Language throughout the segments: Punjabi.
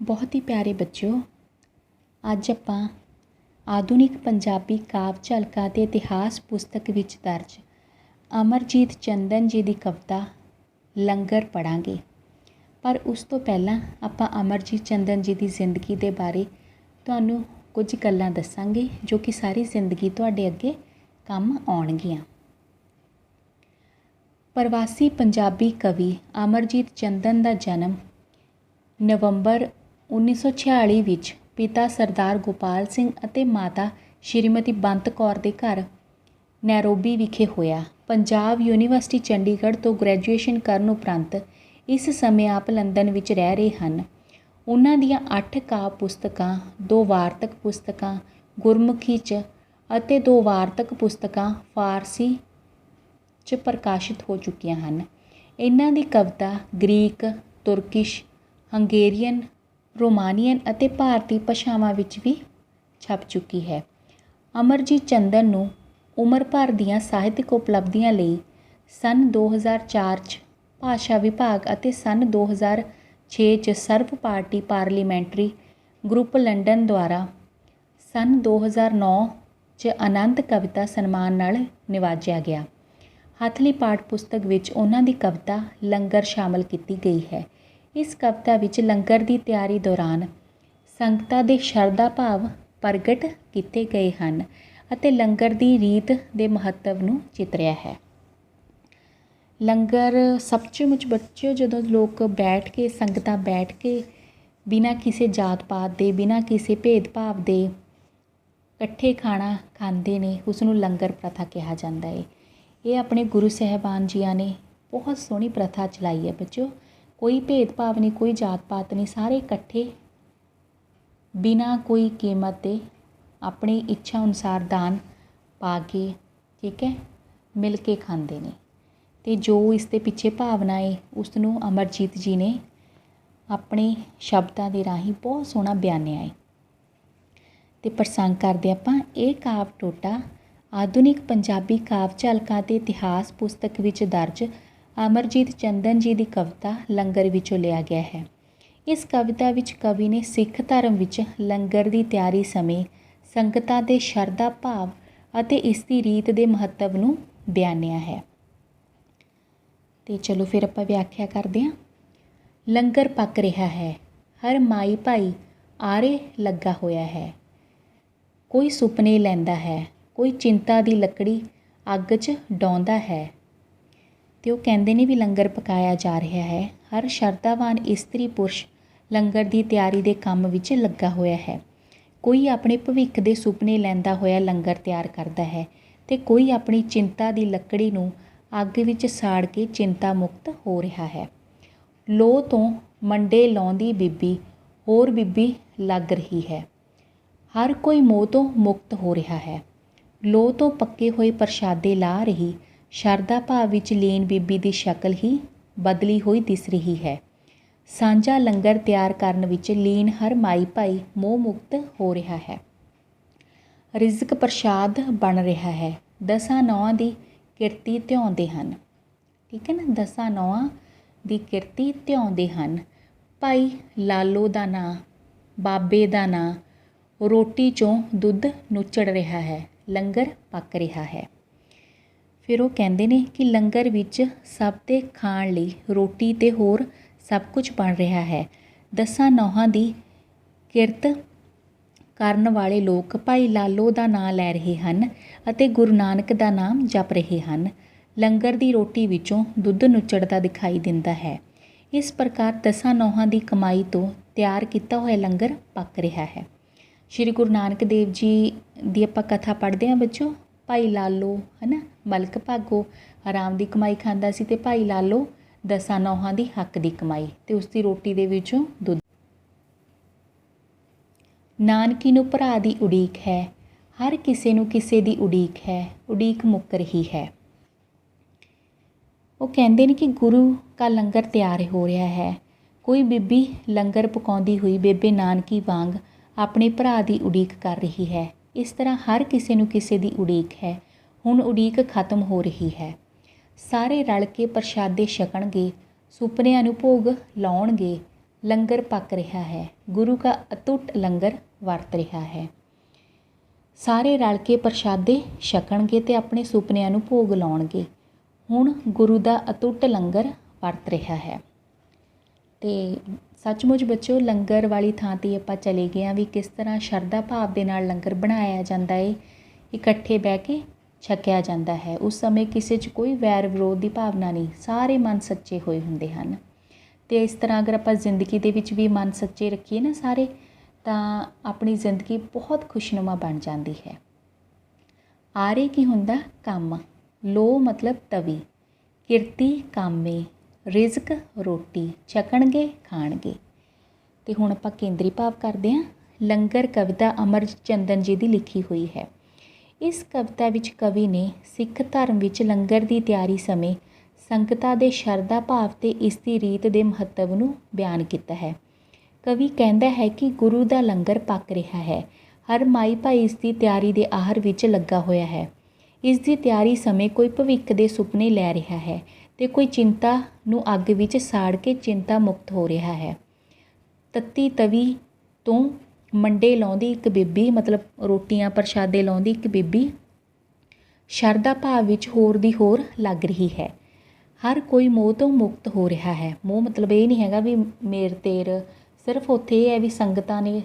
बहुत ही प्यारे बच्चों, ਅੱਜ ਆਪਾਂ ਆਧੁਨਿਕ ਪੰਜਾਬੀ ਕਾਵਿ ਝਲਕਾਂ ਅਤੇ ਇਤਿਹਾਸ ਪੁਸਤਕ ਵਿੱਚ ਦਰਜ ਅਮਰਜੀਤ ਚੰਦਨ ਜੀ ਦੀ ਕਵਿਤਾ ਲੰਗਰ ਪੜ੍ਹਾਂਗੇ। ਪਰ ਉਸ ਤੋਂ ਪਹਿਲਾਂ ਆਪਾਂ ਅਮਰਜੀਤ ਚੰਦਨ ਜੀ ਦੀ ਜ਼ਿੰਦਗੀ ਦੇ ਬਾਰੇ ਤੁਹਾਨੂੰ ਕੁਝ ਗੱਲਾਂ ਦੱਸਾਂਗੇ ਜੋ ਕਿ ਸਾਰੀ ਜ਼ਿੰਦਗੀ ਤੁਹਾਡੇ ਅੱਗੇ ਕੰਮ ਆਉਣਗੀਆਂ। ਪ੍ਰਵਾਸੀ ਪੰਜਾਬੀ ਕਵੀ ਅਮਰਜੀਤ ਚੰਦਨ ਦਾ ਜਨਮ ਨਵੰਬਰ 1946 ਵਿੱਚ ਪਿਤਾ ਸਰਦਾਰ ਗੋਪਾਲ ਸਿੰਘ ਅਤੇ ਮਾਤਾ ਸ਼੍ਰੀਮਤੀ ਬੰਤ ਕੌਰ ਦੇ ਘਰ ਨੈਰੋਬੀ ਵਿਖੇ ਹੋਇਆ। ਪੰਜਾਬ ਯੂਨੀਵਰਸਿਟੀ ਚੰਡੀਗੜ੍ਹ ਤੋਂ ਗ੍ਰੈਜੂਏਸ਼ਨ ਕਰਨ ਉਪਰੰਤ ਇਸ ਸਮੇਂ ਆਪ ਲੰਦਨ ਵਿੱਚ ਰਹਿ ਰਹੇ ਹਨ। ਉਹਨਾਂ ਦੀਆਂ 8 ਕਾਵਿ ਪੁਸਤਕਾਂ, 2 ਵਾਰਤਕ ਪੁਸਤਕਾਂ ਗੁਰਮੁਖੀ 'ਚ ਅਤੇ 2 ਵਾਰਤਕ ਪੁਸਤਕਾਂ ਫਾਰਸੀ 'ਚ ਪ੍ਰਕਾਸ਼ਿਤ ਹੋ ਚੁੱਕੀਆਂ ਹਨ। ਇਹਨਾਂ ਦੀ ਕਵਿਤਾ ਗ੍ਰੀਕ, ਤੁਰਕਿਸ਼, ਹੰਗੇਰੀਅਨ, ਰੋਮਾਨੀਅਨ ਅਤੇ ਭਾਰਤੀ ਭਾਸ਼ਾਵਾਂ ਵਿੱਚ ਵੀ ਛਪ ਚੁੱਕੀ ਹੈ। ਅਮਰਜੀਤ ਚੰਦਨ ਨੂੰ ਉਮਰ ਭਰ ਦੀਆਂ ਸਾਹਿਤਕ ਉਪਲਬਧੀਆਂ ਲਈ ਸੰਨ 2004 'ਚ ਭਾਸ਼ਾ ਵਿਭਾਗ ਅਤੇ ਸੰਨ 2006 'ਚ ਸਰਬ ਪਾਰਟੀ ਪਾਰਲੀਮੈਂਟਰੀ ਗਰੁੱਪ ਲੰਡਨ ਦੁਆਰਾ ਸੰਨ 2009 'ਚ ਆਨੰਦ ਕਵਿਤਾ ਸਨਮਾਨ ਨਾਲ ਨਿਵਾਜਿਆ ਗਿਆ। ਹੱਥਲੀ ਪਾਠ ਪੁਸਤਕ ਵਿੱਚ ਉਹਨਾਂ ਦੀ ਕਵਿਤਾ ਲੰਗਰ ਸ਼ਾਮਲ ਕੀਤੀ ਗਈ ਹੈ। ਇਸ ਕਵਿਤਾ ਵਿੱਚ ਲੰਗਰ ਦੀ ਤਿਆਰੀ ਦੌਰਾਨ ਸੰਗਤਾਂ ਦੇ ਸ਼ਰਧਾ ਭਾਵ ਪ੍ਰਗਟ ਕੀਤੇ ਗਏ ਹਨ ਅਤੇ ਲੰਗਰ ਦੀ ਰੀਤ ਦੇ ਮਹੱਤਵ ਨੂੰ ਚਿਤਰਿਆ ਹੈ। ਲੰਗਰ ਸੱਚਮੁੱਚ ਬੱਚਿਓ ਜਦੋਂ ਲੋਕ ਬੈਠ ਕੇ ਸੰਗਤਾਂ ਬੈਠ ਕੇ ਬਿਨਾਂ ਕਿਸੇ ਜਾਤ ਪਾਤ ਦੇ, ਬਿਨਾਂ ਕਿਸੇ ਭੇਦਭਾਵ ਦੇ ਇਕੱਠੇ ਖਾਣਾ ਖਾਂਦੇ ਨੇ, ਉਸ ਨੂੰ ਲੰਗਰ ਪ੍ਰਥਾ ਕਿਹਾ ਜਾਂਦਾ ਹੈ। ਇਹ ਆਪਣੇ ਗੁਰੂ ਸਾਹਿਬਾਨ ਜੀਆਂ ਨੇ ਬਹੁਤ ਸੋਹਣੀ ਪ੍ਰਥਾ ਚਲਾਈ ਹੈ ਬੱਚਿਓ। ਕੋਈ ਭੇਦਭਾਵ ਨਹੀਂ, ਕੋਈ ਜਾਤ ਪਾਤ ਨਹੀਂ, ਸਾਰੇ ਇਕੱਠੇ ਬਿਨਾਂ ਕੋਈ ਕੀਮਤ ਦੇ ਆਪਣੀ ਇੱਛਾ ਅਨੁਸਾਰ ਦਾਨ ਪਾ ਕੇ, ਠੀਕ ਹੈ, ਮਿਲ ਕੇ ਖਾਂਦੇ ਨੇ। ਅਤੇ ਜੋ ਇਸ ਦੇ ਪਿੱਛੇ ਭਾਵਨਾ ਹੈ ਉਸ ਨੂੰ ਅਮਰਜੀਤ ਜੀ ਨੇ ਆਪਣੇ ਸ਼ਬਦਾਂ ਦੇ ਰਾਹੀਂ ਬਹੁਤ ਸੋਹਣਾ ਬਿਆਨਿਆ ਹੈ। ਅਤੇ ਪ੍ਰਸੰਗ ਕਰਦੇ ਆਪਾਂ ਇਹ ਕਾਵਿ ਟੋਟਾ ਆਧੁਨਿਕ ਪੰਜਾਬੀ ਕਾਵਿ ਝਲਕਾਂ ਅਤੇ ਇਤਿਹਾਸ ਪੁਸਤਕ ਵਿੱਚ ਦਰਜ ਅਮਰਜੀਤ ਚੰਦਨ ਜੀ ਦੀ ਕਵਿਤਾ ਲੰਗਰ ਵਿੱਚੋਂ ਲਿਆ ਗਿਆ ਹੈ। ਇਸ ਕਵਿਤਾ ਵਿੱਚ ਕਵੀ ਨੇ ਸਿੱਖ ਧਰਮ ਵਿੱਚ ਲੰਗਰ ਦੀ ਤਿਆਰੀ ਸਮੇਂ ਸੰਗਤਾਂ ਦੇ ਸ਼ਰਧਾ ਭਾਵ ਅਤੇ ਇਸ ਦੀ ਰੀਤ ਦੇ ਮਹੱਤਵ ਨੂੰ ਬਿਆਨਿਆ ਹੈ। ਅਤੇ ਚਲੋ ਫਿਰ ਆਪਾਂ ਵਿਆਖਿਆ ਕਰਦੇ ਹਾਂ। ਲੰਗਰ ਪੱਕ ਰਿਹਾ ਹੈ, ਹਰ ਮਾਈ ਭਾਈ ਆਰੇ ਲੱਗਾ ਹੋਇਆ ਹੈ। ਕੋਈ ਸੁਪਨੇ ਲੈਂਦਾ ਹੈ, ਕੋਈ ਚਿੰਤਾ ਦੀ ਲੱਕੜੀ ਅੱਗ 'ਚ ਡਾਉਂਦਾ ਹੈ। ਅਤੇ ਉਹ ਕਹਿੰਦੇ ਨੇ ਵੀ ਲੰਗਰ ਪਕਾਇਆ ਜਾ ਰਿਹਾ ਹੈ। ਹਰ ਸ਼ਰਧਾਵਾਨ ਇਸਤਰੀ ਪੁਰਸ਼ ਲੰਗਰ ਦੀ ਤਿਆਰੀ ਦੇ ਕੰਮ ਵਿੱਚ ਲੱਗਾ ਹੋਇਆ ਹੈ। ਕੋਈ ਆਪਣੇ ਭਵਿੱਖ ਦੇ ਸੁਪਨੇ ਲੈਂਦਾ ਹੋਇਆ ਲੰਗਰ ਤਿਆਰ ਕਰਦਾ ਹੈ ਅਤੇ ਕੋਈ ਆਪਣੀ ਚਿੰਤਾ ਦੀ ਲੱਕੜੀ ਨੂੰ ਅੱਗ ਵਿੱਚ ਸਾੜ ਕੇ ਚਿੰਤਾ ਮੁਕਤ ਹੋ ਰਿਹਾ ਹੈ। ਲੋਹ ਤੋਂ ਮੰਡੇ ਲਾਉਂਦੀ ਬੀਬੀ ਹੋਰ ਬੀਬੀ ਲੱਗ ਰਹੀ ਹੈ। ਹਰ ਕੋਈ ਮੋਹ ਤੋਂ ਮੁਕਤ ਹੋ ਰਿਹਾ ਹੈ। ਲੋਹ ਤੋਂ ਪੱਕੇ ਹੋਏ ਪ੍ਰਸ਼ਾਦੇ ਲਾ ਰਹੀ ਸ਼ਰਧਾ ਭਾਵ ਵਿੱਚ ਲੀਨ ਬੀਬੀ ਦੀ ਸ਼ਕਲ ਹੀ ਬਦਲੀ ਹੋਈ ਦਿਸ ਰਹੀ ਹੈ। ਸਾਂਝਾ ਲੰਗਰ ਤਿਆਰ ਕਰਨ ਵਿੱਚ ਲੀਨ ਹਰ ਮਾਈ ਭਾਈ ਮੋਹ ਮੁਕਤ ਹੋ ਰਿਹਾ ਹੈ। ਰਿਜ਼ਕ ਪ੍ਰਸ਼ਾਦ ਬਣ ਰਿਹਾ ਹੈ। 10 ਨੌਆਂ ਦੀ ਕਿਰਤੀ ਧਿਆਉਂਦੇ ਹਨ, ਠੀਕ ਹੈ ਨਾ, 10 ਨੌਆਂ ਦੀ ਕਿਰਤੀ ਧਿਆਉਂਦੇ ਹਨ। ਭਾਈ ਲਾਲੋ ਦਾ ਨਾਂ, ਬਾਬੇ ਦਾ ਨਾਂ, ਰੋਟੀ 'ਚੋਂ ਦੁੱਧ ਨੁੱਚੜ ਰਿਹਾ ਹੈ, ਲੰਗਰ ਪੱਕ ਰਿਹਾ ਹੈ। ਫਿਰ ਉਹ ਕਹਿੰਦੇ ਨੇ ਕਿ ਲੰਗਰ ਵਿੱਚ ਸਭ ਦੇ ਖਾਣ ਲਈ ਰੋਟੀ ਅਤੇ ਹੋਰ ਸਭ ਕੁਝ ਬਣ ਰਿਹਾ ਹੈ। 10 ਨੌਹਾਂ ਦੀ ਕਿਰਤ ਕਰਨ ਵਾਲੇ ਲੋਕ ਭਾਈ ਲਾਲੋ ਦਾ ਨਾਂ ਲੈ ਰਹੇ ਹਨ ਅਤੇ ਗੁਰੂ ਨਾਨਕ ਦਾ ਨਾਮ ਜਪ ਰਹੇ ਹਨ। ਲੰਗਰ ਦੀ ਰੋਟੀ ਵਿੱਚੋਂ ਦੁੱਧ ਨੁੱਚੜਦਾ ਦਿਖਾਈ ਦਿੰਦਾ ਹੈ। ਇਸ ਪ੍ਰਕਾਰ 10 ਨੌਹਾਂ ਦੀ ਕਮਾਈ ਤੋਂ ਤਿਆਰ ਕੀਤਾ ਹੋਇਆ ਲੰਗਰ ਪੱਕ ਰਿਹਾ ਹੈ। ਸ਼੍ਰੀ ਗੁਰੂ ਨਾਨਕ ਦੇਵ ਜੀ ਦੀ ਆਪਾਂ ਕਥਾ ਪੜ੍ਹਦੇ ਹਾਂ ਬੱਚੋ। ਭਾਈ ਲਾਲੋ ਹੈ ਨਾ, ਮਲਕ ਭਾਗੋ ਆਰਾਮ ਦੀ ਕਮਾਈ ਖਾਂਦਾ ਸੀ ਅਤੇ ਭਾਈ ਲਾਲੋ 10 ਨੌਹਾਂ ਦੀ ਹੱਕ ਦੀ ਕਮਾਈ ਅਤੇ ਉਸ ਦੀ ਰੋਟੀ ਦੇ ਵਿੱਚੋਂ ਦੁੱਧ। ਨਾਨਕੀ ਨੂੰ ਭਰਾ ਦੀ ਉਡੀਕ ਹੈ, ਹਰ ਕਿਸੇ ਨੂੰ ਕਿਸੇ ਦੀ ਉਡੀਕ ਹੈ, ਉਡੀਕ ਮੁੱਕ ਰਹੀ ਹੈ। ਉਹ ਕਹਿੰਦੇ ਨੇ ਕਿ ਗੁਰੂ ਕਾ ਲੰਗਰ ਤਿਆਰ ਹੋ ਰਿਹਾ ਹੈ। ਕੋਈ ਬੀਬੀ ਲੰਗਰ ਪਕਾਉਂਦੀ ਹੋਈ ਬੇਬੇ ਨਾਨਕੀ ਵਾਂਗ ਆਪਣੇ ਭਰਾ ਦੀ ਉਡੀਕ ਕਰ ਰਹੀ ਹੈ। ਇਸ ਤਰ੍ਹਾਂ ਹਰ ਕਿਸੇ ਨੂੰ ਕਿਸੇ ਦੀ ਉਡੀਕ ਹੈ। ਹੁਣ ਉਡੀਕ ਖਤਮ ਹੋ ਰਹੀ ਹੈ। ਸਾਰੇ ਰਲ ਕੇ ਪ੍ਰਸ਼ਾਦੇ ਛਕਣਗੇ, ਸੁਪਨਿਆਂ ਨੂੰ ਭੋਗ ਲਾਉਣਗੇ, ਲੰਗਰ ਪੱਕ ਰਿਹਾ ਹੈ, ਗੁਰੂ ਕਾ ਅਤੁੱਟ ਲੰਗਰ ਵਰਤ ਰਿਹਾ ਹੈ। ਸਾਰੇ ਰਲ ਕੇ ਪ੍ਰਸ਼ਾਦੇ ਛਕਣਗੇ ਅਤੇ ਆਪਣੇ ਸੁਪਨਿਆਂ ਨੂੰ ਭੋਗ ਲਾਉਣਗੇ। ਹੁਣ ਗੁਰੂ ਦਾ ਅਤੁੱਟ ਲੰਗਰ ਵਰਤ ਰਿਹਾ ਹੈ। ਅਤੇ ਸੱਚਮੁੱਚ ਬੱਚਿਓ, ਲੰਗਰ ਵਾਲੀ ਥਾਂ 'ਤੇ ਆਪਾਂ ਚਲੇ ਗਏ ਹਾਂ ਵੀ ਕਿਸ ਤਰ੍ਹਾਂ ਸ਼ਰਧਾ ਭਾਵ ਦੇ ਨਾਲ ਲੰਗਰ ਬਣਾਇਆ ਜਾਂਦਾ ਹੈ, ਇਕੱਠੇ ਬਹਿ ਕੇ ਛਕਿਆ ਜਾਂਦਾ ਹੈ। ਉਸ ਸਮੇਂ ਕਿਸੇ 'ਚ ਕੋਈ ਵੈਰ ਵਿਰੋਧ ਦੀ ਭਾਵਨਾ ਨਹੀਂ, ਸਾਰੇ ਮਨ ਸੱਚੇ ਹੋਏ ਹੁੰਦੇ ਹਨ। ਅਤੇ ਇਸ ਤਰ੍ਹਾਂ ਅਗਰ ਆਪਾਂ ਜ਼ਿੰਦਗੀ ਦੇ ਵਿੱਚ ਵੀ ਮਨ ਸੱਚੇ ਰੱਖੀਏ ਨਾ ਸਾਰੇ, ਤਾਂ ਆਪਣੀ ਜ਼ਿੰਦਗੀ ਬਹੁਤ ਖੁਸ਼ਨੁਮਾ ਬਣ ਜਾਂਦੀ ਹੈ। ਆਰੇ ਕੀ ਹੁੰਦਾ? ਕੰਮ। ਲੋ ਮਤਲਬ ਤਵੀ। ਕਿਰਤੀ ਕਾਮੇ। ਰਿਜ਼ਕ ਰੋਟੀ। ਛਕਣਗੇ ਖਾਣਗੇ। ਅਤੇ ਹੁਣ ਆਪਾਂ ਕੇਂਦਰੀ ਭਾਵ ਕਰਦੇ ਹਾਂ। ਲੰਗਰ ਕਵਿਤਾ ਅਮਰ ਚੰਦਨ ਜੀ ਦੀ ਲਿਖੀ ਹੋਈ ਹੈ। ਇਸ ਕਵਿਤਾ ਵਿੱਚ ਕਵੀ ਨੇ ਸਿੱਖ ਧਰਮ ਵਿੱਚ ਲੰਗਰ ਦੀ ਤਿਆਰੀ ਸਮੇਂ ਸੰਗਤਾਂ ਦੇ ਸ਼ਰਧਾ ਭਾਵ ਅਤੇ ਇਸ ਦੀ ਰੀਤ ਦੇ ਮਹੱਤਵ ਨੂੰ ਬਿਆਨ ਕੀਤਾ ਹੈ। ਕਵੀ ਕਹਿੰਦਾ ਹੈ ਕਿ ਗੁਰੂ ਦਾ ਲੰਗਰ ਪੱਕ ਰਿਹਾ ਹੈ। ਹਰ ਮਾਈ ਭਾਈ ਇਸ ਦੀ ਤਿਆਰੀ ਦੇ ਆਹਰ ਵਿੱਚ ਲੱਗਾ ਹੋਇਆ ਹੈ। ਇਸ ਦੀ ਤਿਆਰੀ ਸਮੇਂ ਕੋਈ ਭਵਿੱਖ ਦੇ ਸੁਪਨੇ ਲੈ ਰਿਹਾ ਹੈ ਅਤੇ ਕੋਈ ਚਿੰਤਾ ਨੂੰ ਅੱਗ ਵਿੱਚ ਸਾੜ ਕੇ ਚਿੰਤਾ ਮੁਕਤ ਹੋ ਰਿਹਾ ਹੈ। ਤੱਤੀ ਤਵੀ ਤੋਂ ਮੰਡੇ ਲਾਉਂਦੀ ਇੱਕ ਬੀਬੀ, ਮਤਲਬ ਰੋਟੀਆਂ ਪ੍ਰਸ਼ਾਦੇ ਲਾਉਂਦੀ ਇੱਕ ਬੀਬੀ ਸ਼ਰਧਾ ਭਾਵ ਵਿੱਚ ਹੋਰ ਦੀ ਹੋਰ ਲੱਗ ਰਹੀ ਹੈ। ਹਰ ਕੋਈ ਮੋਹ ਤੋਂ ਮੁਕਤ ਹੋ ਰਿਹਾ ਹੈ। ਮੋਹ ਮਤਲਬ ਇਹ ਨਹੀਂ ਹੈਗਾ ਵੀ ਮੇਰ ਤੇਰ, ਸਿਰਫ ਉੱਥੇ ਇਹ ਹੈ ਵੀ ਸੰਗਤਾਂ ਨੇ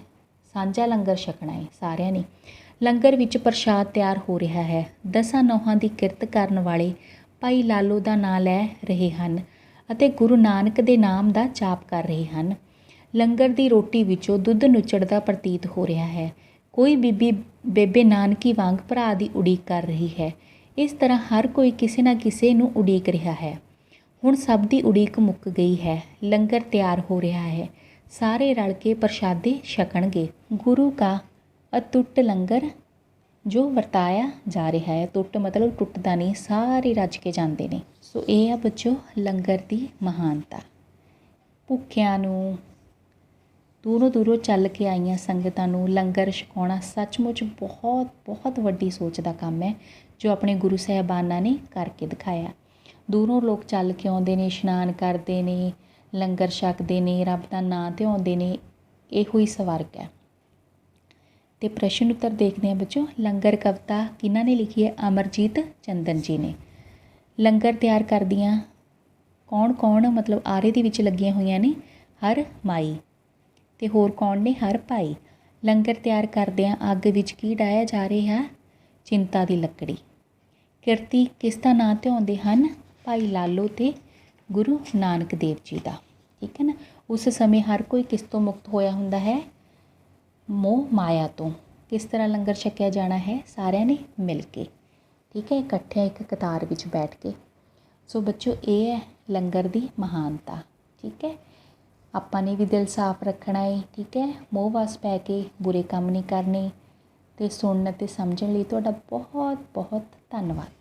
ਸਾਂਝਾ ਲੰਗਰ ਛਕਣਾ ਹੈ ਸਾਰਿਆਂ ਨੇ। ਲੰਗਰ ਵਿੱਚ ਪ੍ਰਸ਼ਾਦ ਤਿਆਰ ਹੋ ਰਿਹਾ ਹੈ। 10 ਨੌਹਾਂ ਦੀ ਕਿਰਤ ਕਰਨ ਵਾਲੇ ਭਾਈ ਲਾਲੋ ਦਾ ਨਾਂ ਲੈ ਰਹੇ ਹਨ ਅਤੇ ਗੁਰੂ ਨਾਨਕ ਦੇ ਨਾਮ ਦਾ ਜਾਪ ਕਰ ਰਹੇ ਹਨ। ਲੰਗਰ ਦੀ ਰੋਟੀ ਵਿੱਚੋਂ ਦੁੱਧ ਨੁਚੜਦਾ ਪ੍ਰਤੀਤ ਹੋ ਰਿਹਾ ਹੈ। ਕੋਈ ਬੀਬੀ ਬੇਬੇ ਨਾਨਕੀ ਵਾਂਗ ਭਰਾ ਦੀ ਉਡੀਕ ਕਰ ਰਹੀ ਹੈ। ਇਸ ਤਰ੍ਹਾਂ ਹਰ ਕੋਈ ਕਿਸੇ ਨਾ ਕਿਸੇ ਨੂੰ ਉਡੀਕ ਰਿਹਾ ਹੈ। ਹੁਣ ਸਭ ਦੀ ਉਡੀਕ ਮੁੱਕ ਗਈ ਹੈ। ਲੰਗਰ ਤਿਆਰ ਹੋ ਰਿਹਾ ਹੈ। ਸਾਰੇ ਰਲ ਕੇ ਪ੍ਰਸ਼ਾਦੇ ਛਕਣਗੇ। ਗੁਰੂ ਕਾ ਅਤੁੱਟ ਲੰਗਰ ਜੋ ਵਰਤਾਇਆ ਜਾ ਰਿਹਾ ਹੈ। ਟੁੱਟ ਮਤਲਬ ਟੁੱਟਦਾ ਨਹੀਂ, ਸਾਰੇ ਰੱਜ ਕੇ ਜਾਂਦੇ ਨੇ। ਸੋ ਇਹ ਆ ਬੱਚੋ ਲੰਗਰ ਦੀ ਮਹਾਨਤਾ। ਭੁੱਖਿਆਂ ਨੂੰ, ਦੂਰੋਂ ਦੂਰੋਂ ਚੱਲ ਕੇ ਆਈਆਂ ਸੰਗਤਾਂ ਨੂੰ ਲੰਗਰ ਛਕਾਉਣਾ ਸੱਚਮੁੱਚ ਬਹੁਤ ਬਹੁਤ ਵੱਡੀ ਸੋਚ ਦਾ ਕੰਮ ਹੈ, ਜੋ ਆਪਣੇ ਗੁਰੂ ਸਾਹਿਬਾਨਾਂ ਨੇ ਕਰਕੇ ਦਿਖਾਇਆ। ਦੂਰੋਂ ਲੋਕ ਚੱਲ ਕੇ ਆਉਂਦੇ ਨੇ, ਇਸ਼ਨਾਨ ਕਰਦੇ ਨੇ, ਲੰਗਰ ਛਕਦੇ ਨੇ, ਰੱਬ ਦਾ ਨਾਂ ਧਿਆਉਂਦੇ ਨੇ। ਇਹੋ ਹੀ ਸਵਰਗ ਹੈ। ਅਤੇ ਪ੍ਰਸ਼ਨ ਉੱਤਰ ਦੇਖਦੇ ਹਾਂ ਬੱਚੋ। ਲੰਗਰ ਕਵਿਤਾ ਕਿਹਨਾਂ ਨੇ ਲਿਖੀ ਹੈ? ਅਮਰਜੀਤ ਚੰਦਨ ਜੀ ਨੇ। ਲੰਗਰ ਤਿਆਰ ਕਰਦੀਆਂ ਕੌਣ ਕੌਣ? ਮਤਲਬ ਆਰੇ ਦੇ ਵਿੱਚ ਲੱਗੀਆਂ ਹੋਈਆਂ ਨੇ ਹਰ ਮਾਈ ਅਤੇ ਹੋਰ ਕੌਣ ਨੇ? ਹਰ ਭਾਈ। ਲੰਗਰ ਤਿਆਰ ਕਰਦਿਆਂ ਅੱਗ ਵਿੱਚ ਕੀ ਡਾਹਿਆ ਜਾ ਰਿਹਾ? ਚਿੰਤਾ ਦੀ ਲੱਕੜੀ। ਕਿਰਤੀ ਕਿਸ ਦਾ ਨਾਂ ਧਿਆਉਂਦੇ ਹਨ? ਭਾਈ ਲਾਲੋ ਅਤੇ ਗੁਰੂ ਨਾਨਕ ਦੇਵ ਜੀ ਦਾ। ਠੀਕ ਹੈ ਨਾ। ਉਸ ਸਮੇਂ ਹਰ ਕੋਈ ਕਿਸ ਤੋਂ ਮੁਕਤ ਹੋਇਆ ਹੁੰਦਾ ਹੈ? ਮੋਹ ਮਾਇਆ ਤੋਂ। ਕਿਸ ਤਰ੍ਹਾਂ ਲੰਗਰ ਛਕਿਆ ਜਾਣਾ ਹੈ? ਸਾਰਿਆਂ ਨੇ ਮਿਲ ਕੇ। ਠੀਕ ਹੈ, ਇਕੱਠਿਆਂ ਇੱਕ ਕਤਾਰ ਵਿੱਚ ਬੈਠ ਕੇ। ਸੋ ਬੱਚੋ ਇਹ ਹੈ ਲੰਗਰ ਦੀ ਮਹਾਨਤਾ। ਠੀਕ ਹੈ, ਆਪਾਂ ਨੇ ਵੀ ਦਿਲ ਸਾਫ਼ ਰੱਖਣਾ ਹੈ। ਠੀਕ ਹੈ, ਮੋਹ ਵਸ ਪੈ ਕੇ ਬੁਰੇ ਕੰਮ ਨਹੀਂ ਕਰਨੇ। ਅਤੇ ਸੁਣਨ ਅਤੇ ਸਮਝਣ ਲਈ ਤੁਹਾਡਾ ਬਹੁਤ ਬਹੁਤ ਧੰਨਵਾਦ।